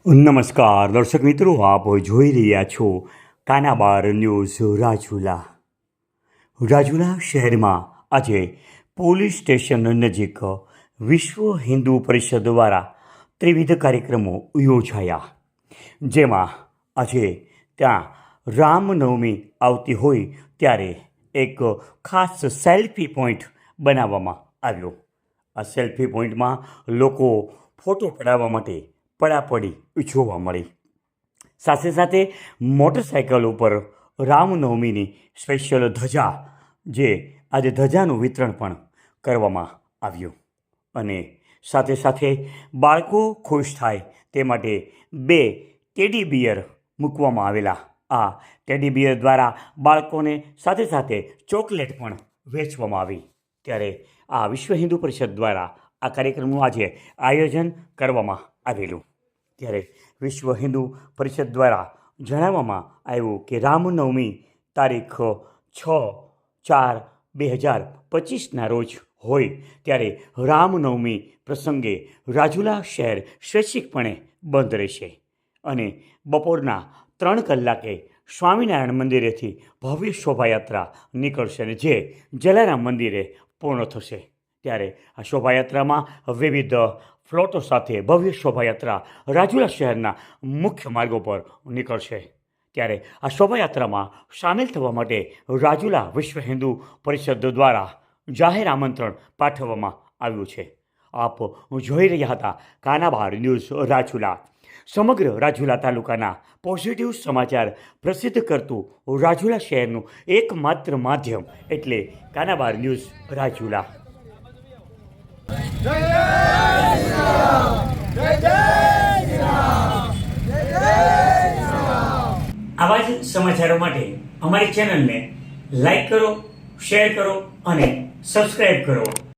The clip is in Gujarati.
નમસ્કાર દર્શક મિત્રો, આપ જોઈ રહ્યા છો કાનાબાર ન્યૂઝ રાજુલા શહેરમાં આજે પોલીસ સ્ટેશન નજીક વિશ્વ હિન્દુ પરિષદ દ્વારા ત્રિવિધ કાર્યક્રમો યોજાયા, જેમાં આજે ત્યાં રામનવમી આવતી હોય ત્યારે એક ખાસ સેલ્ફી પોઈન્ટ બનાવવામાં આવ્યો. આ સેલ્ફી પોઈન્ટમાં લોકો ફોટો પડાવવા માટે પડાપડી જોવા મળી. સાથે સાથે મોટરસાઇકલ ઉપર રામનવમીની સ્પેશિયલ ધજા, જે આજે ધજાનું વિતરણ પણ કરવામાં આવ્યું, અને સાથે સાથે બાળકો ખુશ થાય તે માટે 2 ટેડી બિયર મૂકવામાં આવેલા. આ ટેડી બિયર દ્વારા બાળકોને સાથે સાથે ચોકલેટ પણ વેચવામાં આવી. ત્યારે આ વિશ્વ હિન્દુ પરિષદ દ્વારા આ કાર્યક્રમનું આજે આયોજન કરવામાં આવેલું. ત્યારે વિશ્વ હિન્દુ પરિષદ દ્વારા જણાવવામાં આવ્યું કે રામનવમી તારીખ 6/4/2025ના રોજ હોય ત્યારે રામનવમી પ્રસંગે રાજુલા શહેર સ્વૈચ્છિકપણે બંધ રહેશે, અને બપોરના 3 કલાકે સ્વામિનારાયણ મંદિરેથી ભવ્ય શોભાયાત્રા નીકળશે, અને જે જલારામ મંદિરે પૂર્ણ થશે. ત્યારે આ શોભાયાત્રામાં વિવિધ ફ્લોટો સાથે ભવ્ય શોભાયાત્રા રાજુલા શહેરના મુખ્ય માર્ગો પર નીકળશે. ત્યારે આ શોભાયાત્રામાં સામેલ થવા માટે રાજુલા વિશ્વ હિન્દુ પરિષદ દ્વારા જાહેર આમંત્રણ પાઠવવામાં આવ્યું છે. આપ જોઈ રહ્યા હતા કાનાબાર ન્યૂઝ રાજુલા. સમગ્ર રાજુલા તાલુકાના પોઝિટિવ સમાચાર પ્રસિદ્ધ કરતું રાજુલા શહેરનું એકમાત્ર માધ્યમ એટલે કાનાબાર ન્યૂઝ રાજુલા. આવા જ સમાચારો માટે અમારી ચેનલને લાઈક કરો, શેર કરો અને સબસ્ક્રાઈબ કરો.